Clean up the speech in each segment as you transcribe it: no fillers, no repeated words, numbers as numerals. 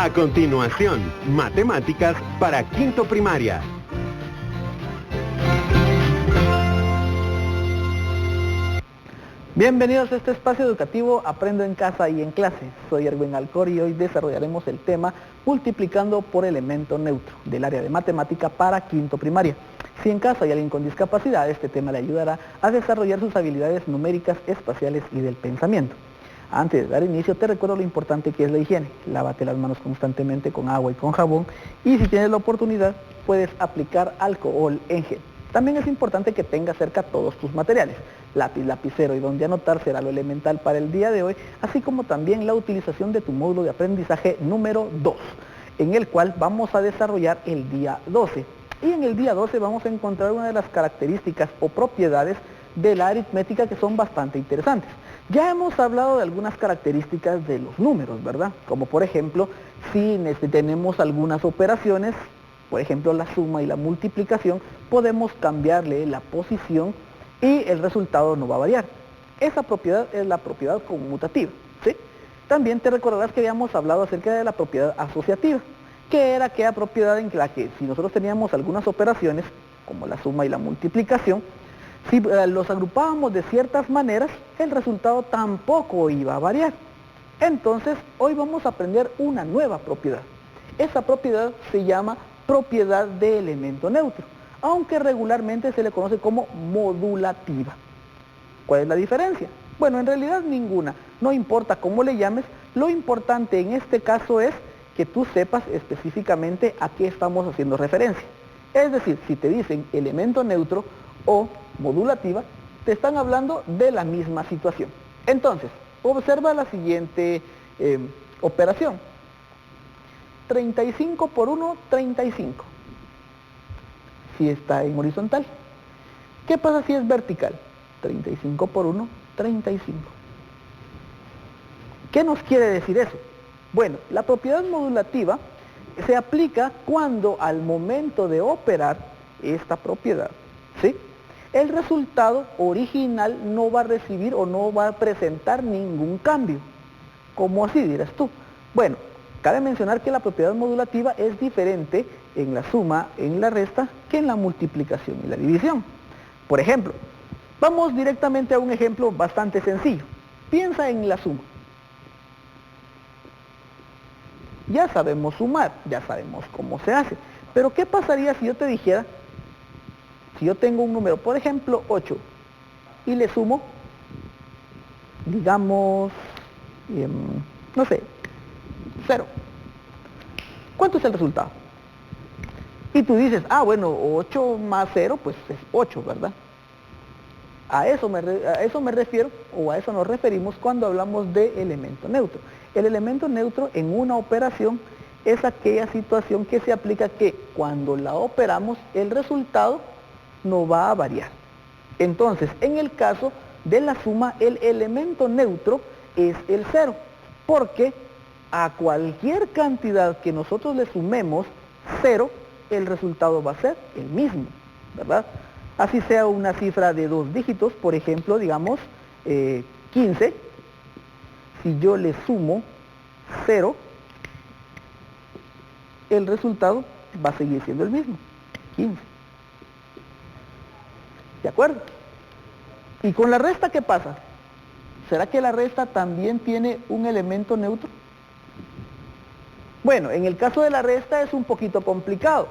A continuación, matemáticas para quinto primaria. Bienvenidos a este espacio educativo Aprendo en casa y en clase. Soy Erwin Alcor y hoy desarrollaremos el tema multiplicando por elemento neutro del área de matemática para quinto primaria. Si en casa hay alguien con discapacidad, este tema le ayudará a desarrollar sus habilidades numéricas, espaciales y del pensamiento. Antes de dar inicio, te recuerdo lo importante que es la higiene. Lávate las manos constantemente con agua y con jabón y si tienes la oportunidad, puedes aplicar alcohol en gel. También es importante que tengas cerca todos tus materiales. Lápiz, lapicero y donde anotar será lo elemental para el día de hoy, así como también la utilización de tu módulo de aprendizaje número 2, en el cual vamos a desarrollar el día 12. Y en el día 12 vamos a encontrar una de las características o propiedades de la aritmética que son bastante interesantes. Ya hemos hablado de algunas características de los números, ¿verdad? Como por ejemplo, si tenemos algunas operaciones, por ejemplo la suma y la multiplicación, podemos cambiarle la posición y el resultado no va a variar. Esa propiedad es la propiedad conmutativa, ¿sí? También te recordarás que habíamos hablado acerca de la propiedad asociativa, que era aquella propiedad en la que si nosotros teníamos algunas operaciones, como la suma y la multiplicación, si los agrupábamos de ciertas maneras, el resultado tampoco iba a variar. Entonces, hoy vamos a aprender una nueva propiedad. Esa propiedad se llama propiedad de elemento neutro, aunque regularmente se le conoce como modulativa. ¿Cuál es la diferencia? Bueno, en realidad ninguna. No importa cómo le llames, lo importante en este caso es que tú sepas específicamente a qué estamos haciendo referencia. Es decir, si te dicen elemento neutro o modulativa, te están hablando de la misma situación. Entonces, observa la siguiente operación. 35 por 1, 35. Si está en horizontal. ¿Qué pasa si es vertical? 35 por 1, 35. ¿Qué nos quiere decir eso? Bueno, la propiedad modulativa se aplica cuando al momento de operar esta propiedad, ¿sí?, el resultado original no va a recibir o no va a presentar ningún cambio. ¿Cómo así, dirás tú? Bueno, cabe mencionar que la propiedad modulativa es diferente en la suma, en la resta, que en la multiplicación y la división. Por ejemplo, vamos directamente a un ejemplo bastante sencillo. Piensa en la suma. Ya sabemos sumar, ya sabemos cómo se hace. Pero ¿qué pasaría si yo te dijera, si yo tengo un número, por ejemplo 8, y le sumo, digamos, no sé, 0? ¿Cuánto es el resultado? Y tú dices, ah, bueno, 8 más 0, pues es 8, ¿verdad? A eso me refiero, o a eso nos referimos cuando hablamos de elemento neutro. El elemento neutro en una operación es aquella situación que se aplica que cuando la operamos el resultado no va a variar. Entonces, en el caso de la suma, el elemento neutro es el 0, porque a cualquier cantidad que nosotros le sumemos 0, el resultado va a ser el mismo, ¿verdad? Así sea una cifra de 2 dígitos, por ejemplo, digamos 15, si yo le sumo 0, el resultado va a seguir siendo el mismo, 15. ¿De acuerdo? ¿Y con la resta qué pasa? ¿Será que la resta también tiene un elemento neutro? Bueno, en el caso de la resta es un poquito complicado.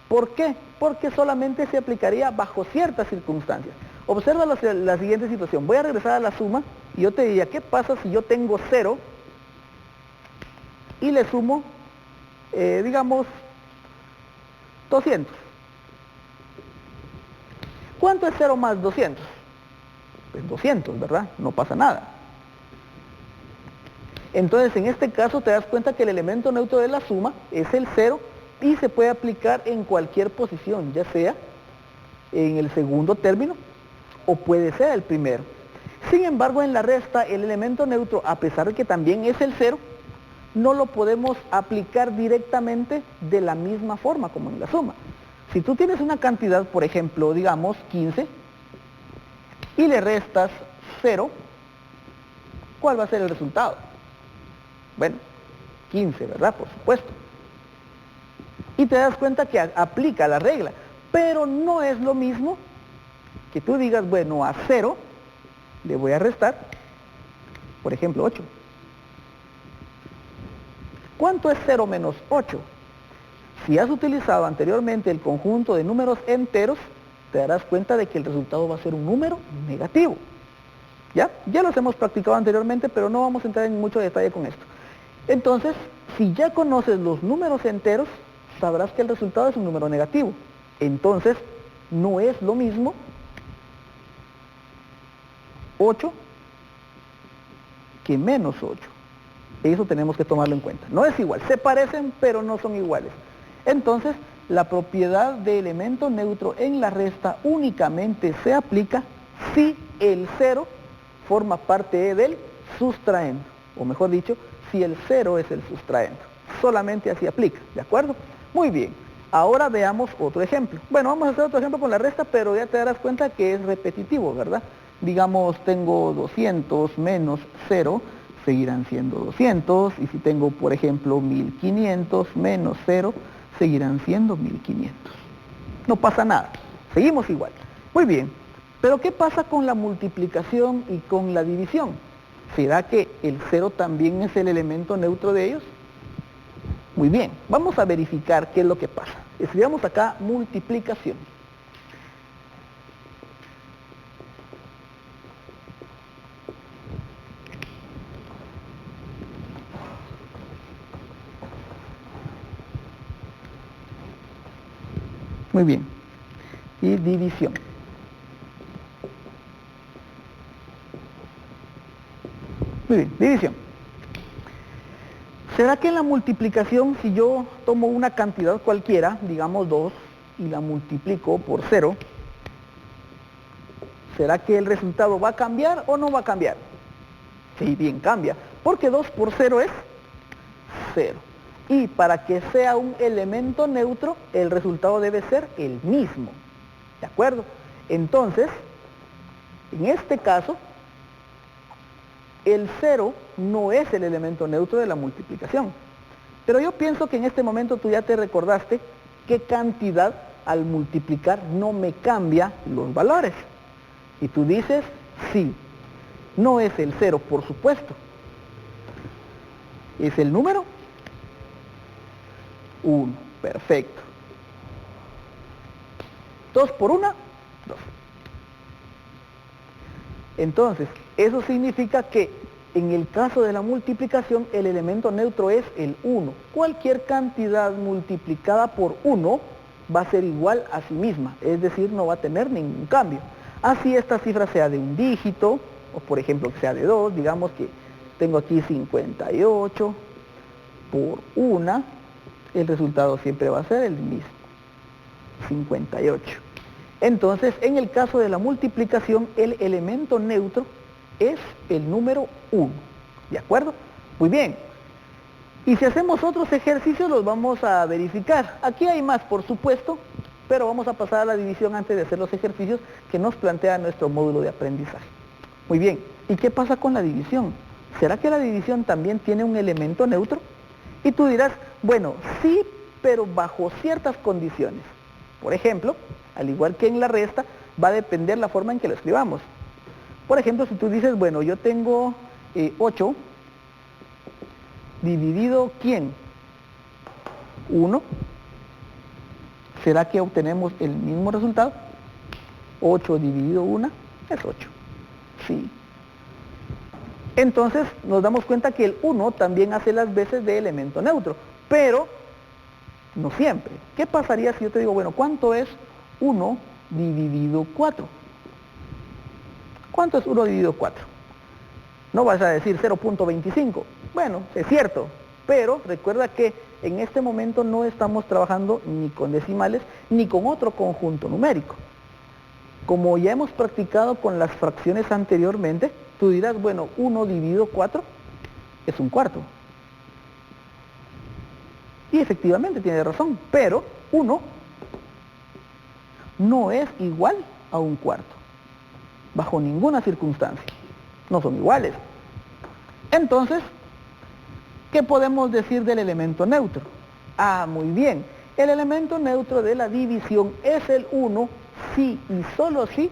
¿Por qué? Porque solamente se aplicaría bajo ciertas circunstancias. Observa la siguiente situación. Voy a regresar a la suma y yo te diría, ¿qué pasa si yo tengo 0 y le sumo, digamos, 200? ¿Cuánto es 0 más 200? Pues 200, ¿verdad? No pasa nada. Entonces, en este caso te das cuenta que el elemento neutro de la suma es el 0 y se puede aplicar en cualquier posición, ya sea en el segundo término o puede ser el primero. Sin embargo, en la resta, el elemento neutro, a pesar de que también es el 0, no lo podemos aplicar directamente de la misma forma como en la suma. Si tú tienes una cantidad, por ejemplo, digamos 15, y le restas 0, ¿cuál va a ser el resultado? Bueno, 15, ¿verdad? Por supuesto. Y te das cuenta que aplica la regla, pero no es lo mismo que tú digas, bueno, a 0 le voy a restar, por ejemplo, 8. ¿Cuánto es 0 menos 8? Si has utilizado anteriormente el conjunto de números enteros, te darás cuenta de que el resultado va a ser un número negativo. ¿Ya? Ya los hemos practicado anteriormente, pero no vamos a entrar en mucho detalle con esto. Entonces, si ya conoces los números enteros, sabrás que el resultado es un número negativo. Entonces, no es lo mismo 8 que menos 8. Eso tenemos que tomarlo en cuenta. No es igual, se parecen, pero no son iguales. Entonces, la propiedad de elemento neutro en la resta únicamente se aplica si el 0 forma parte del sustraendo, o mejor dicho, si el 0 es el sustraendo. Solamente así aplica, ¿de acuerdo? Muy bien, ahora veamos otro ejemplo. Bueno, vamos a hacer otro ejemplo con la resta, pero ya te darás cuenta que es repetitivo, ¿verdad? Digamos, tengo 200 menos 0, seguirán siendo 200, y si tengo, por ejemplo, 1500 menos 0, seguirán siendo 1500. No pasa nada, seguimos igual. Muy bien, pero ¿qué pasa con la multiplicación y con la división? ¿Será que el 0 también es el elemento neutro de ellos? Muy bien, vamos a verificar qué es lo que pasa. Escribamos acá multiplicación. Muy bien. Y división. Muy bien, división. ¿Será que en la multiplicación, si yo tomo una cantidad cualquiera, digamos 2, y la multiplico por 0, ¿será que el resultado va a cambiar o no va a cambiar? Sí, bien, cambia, porque 2 por 0 es 0. Y para que sea un elemento neutro, el resultado debe ser el mismo. ¿De acuerdo? Entonces, en este caso, el 0 no es el elemento neutro de la multiplicación. Pero yo pienso que en este momento tú ya te recordaste qué cantidad al multiplicar no me cambia los valores. Y tú dices, sí, no es el 0, por supuesto. Es el número 1, perfecto. 2 por 1, 2. Entonces, eso significa que en el caso de la multiplicación, el elemento neutro es el 1. Cualquier cantidad multiplicada por 1 va a ser igual a sí misma, es decir, no va a tener ningún cambio. Así esta cifra sea de un dígito, o por ejemplo que sea de 2, digamos que tengo aquí 58 por 1, el resultado siempre va a ser el mismo, 58. Entonces, en el caso de la multiplicación, el elemento neutro es el número 1. ¿De acuerdo? Muy bien. Y si hacemos otros ejercicios, los vamos a verificar. Aquí hay más, por supuesto, pero vamos a pasar a la división antes de hacer los ejercicios que nos plantea nuestro módulo de aprendizaje. Muy bien. ¿Y qué pasa con la división? ¿Será que la división también tiene un elemento neutro? Y tú dirás, bueno, sí, pero bajo ciertas condiciones. Por ejemplo, al igual que en la resta, va a depender la forma en que lo escribamos. Por ejemplo, si tú dices, bueno, yo tengo 8 dividido ¿quién? 1, ¿será que obtenemos el mismo resultado? 8 dividido 1 es 8. Sí. Entonces nos damos cuenta que el 1 también hace las veces de elemento neutro, pero no siempre. ¿Qué pasaría si yo te digo, bueno, ¿cuánto es 1 dividido 4? ¿Cuánto es 1 dividido 4? No vas a decir 0.25. Bueno, es cierto, pero recuerda que en este momento no estamos trabajando ni con decimales ni con otro conjunto numérico. Como ya hemos practicado con las fracciones anteriormente, tú dirás, bueno, 1 dividido 4 es un cuarto. Y efectivamente tiene razón, pero 1 no es igual a un cuarto, bajo ninguna circunstancia. No son iguales. Entonces, ¿Qué podemos decir del elemento neutro? Ah, muy bien. El elemento neutro de la división es el 1 si y solo si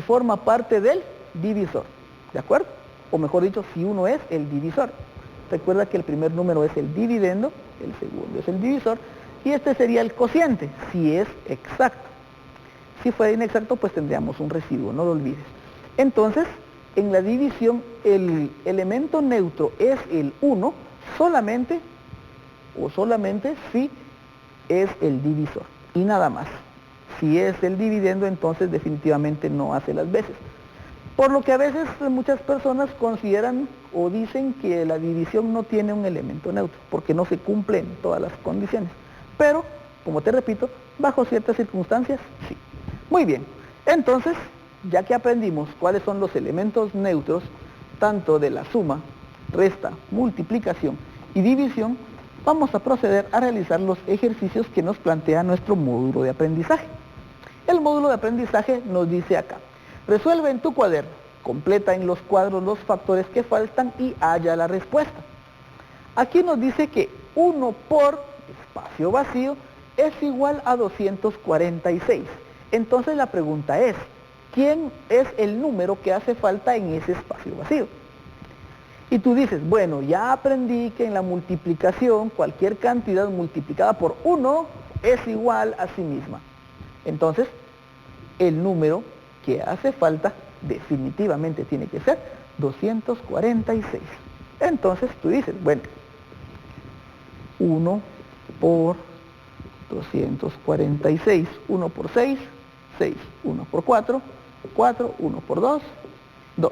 forma parte del divisor. ¿De acuerdo? O mejor dicho, si uno es el divisor. Recuerda que el primer número es el dividendo, el segundo es el divisor, y este sería el cociente, si es exacto. Si fuera inexacto, pues tendríamos un residuo, no lo olvides. Entonces, en la división, el elemento neutro es el 1 solamente si es el divisor, y nada más. Si es el dividendo, entonces definitivamente no hace las veces. Por lo que a veces muchas personas consideran o dicen que la división no tiene un elemento neutro, porque no se cumplen todas las condiciones. Pero, como te repito, bajo ciertas circunstancias, sí. Muy bien, entonces, ya que aprendimos cuáles son los elementos neutros, tanto de la suma, resta, multiplicación y división, vamos a proceder a realizar los ejercicios que nos plantea nuestro módulo de aprendizaje. El módulo de aprendizaje nos dice acá: resuelve en tu cuaderno, completa en los cuadros los factores que faltan y halla la respuesta. Aquí nos dice que 1 por espacio vacío es igual a 246. Entonces la pregunta es, ¿quién es el número que hace falta en ese espacio vacío? Y tú dices, bueno, ya aprendí que en la multiplicación cualquier cantidad multiplicada por 1 es igual a sí misma. Entonces, el número que hace falta definitivamente tiene que ser 246. Entonces tú dices, bueno, 1 por 246, 1 por 6, 6, 1 por 4, 4, 1 por 2, 2.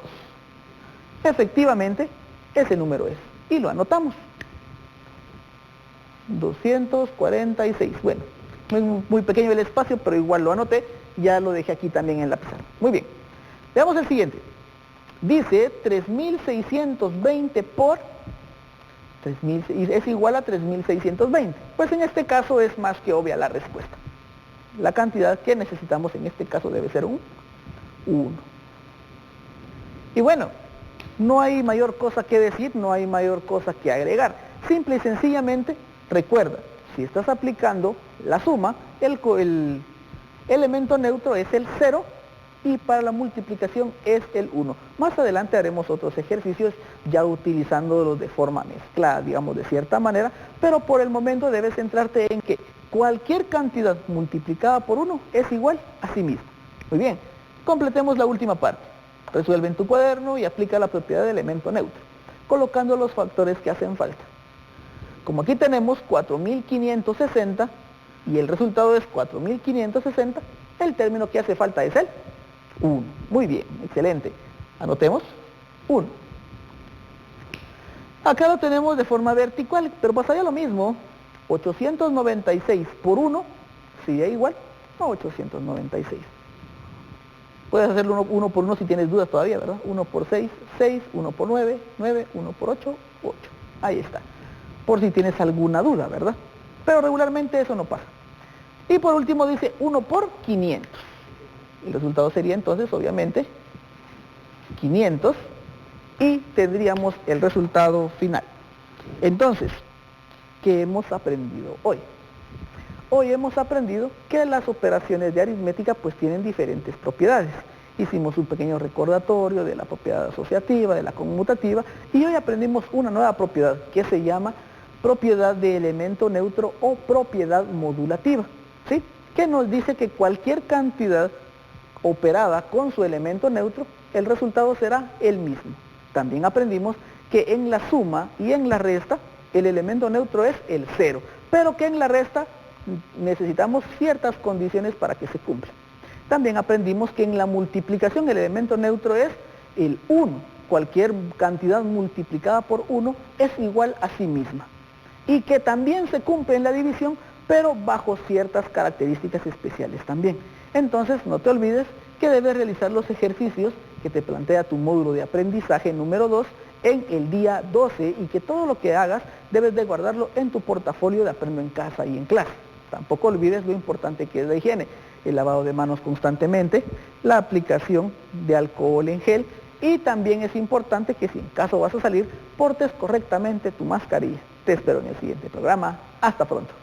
Efectivamente, ese número es. Y lo anotamos. 246. Bueno, muy pequeño el espacio, pero igual lo anoté. Ya lo dejé aquí también en la pizarra. Muy bien. Veamos el siguiente. Dice 3620 por 3000, y es igual a 3620. Pues en este caso es más que obvia la respuesta. La cantidad que necesitamos en este caso debe ser un 1. Y bueno, no hay mayor cosa que decir, no hay mayor cosa que agregar. Simple y sencillamente, recuerda, si estás aplicando la suma, el elemento neutro es el 0 y para la multiplicación es el 1. Más adelante haremos otros ejercicios ya utilizándolos de forma mezclada, digamos de cierta manera, pero por el momento debes centrarte en que cualquier cantidad multiplicada por 1 es igual a sí misma. Muy bien, completemos la última parte. Resuelve en tu cuaderno y aplica la propiedad de elemento neutro, colocando los factores que hacen falta. Como aquí tenemos 4560 y el resultado es 4560, el término que hace falta es el 1. Muy bien, excelente. Anotemos 1. Acá lo tenemos de forma vertical, pero pasaría lo mismo. 896 por 1 sería igual a 896. Puedes hacerlo 1 por 1 si tienes dudas todavía, ¿verdad? 1 por 6, 6, 1 por 9, 9, 1 por 8, 8. Ahí está. Por si tienes alguna duda, ¿verdad? Pero regularmente eso no pasa. Y por último dice 1 por 500. El resultado sería entonces, obviamente, 500 y tendríamos el resultado final. Entonces, ¿qué hemos aprendido hoy? Hoy hemos aprendido que las operaciones de aritmética pues tienen diferentes propiedades. Hicimos un pequeño recordatorio de la propiedad asociativa, de la conmutativa, y hoy aprendimos una nueva propiedad que se llama propiedad de elemento neutro o propiedad modulativa, ¿sí? Que nos dice que cualquier cantidad operada con su elemento neutro, el resultado será el mismo. También aprendimos que en la suma y en la resta, el elemento neutro es el 0, pero que en la resta necesitamos ciertas condiciones para que se cumpla. También aprendimos que en la multiplicación el elemento neutro es el 1. Cualquier cantidad multiplicada por 1 es igual a sí misma. Y que también se cumple en la división, pero bajo ciertas características especiales también. Entonces, no te olvides que debes realizar los ejercicios que te plantea tu módulo de aprendizaje número 2 en el día 12 y que todo lo que hagas debes de guardarlo en tu portafolio de Aprendo en Casa y en Clase. Tampoco olvides lo importante que es la higiene, el lavado de manos constantemente, la aplicación de alcohol en gel, Y también es importante que si en caso vas a salir, portes correctamente tu mascarilla. Te espero en el siguiente programa. Hasta pronto.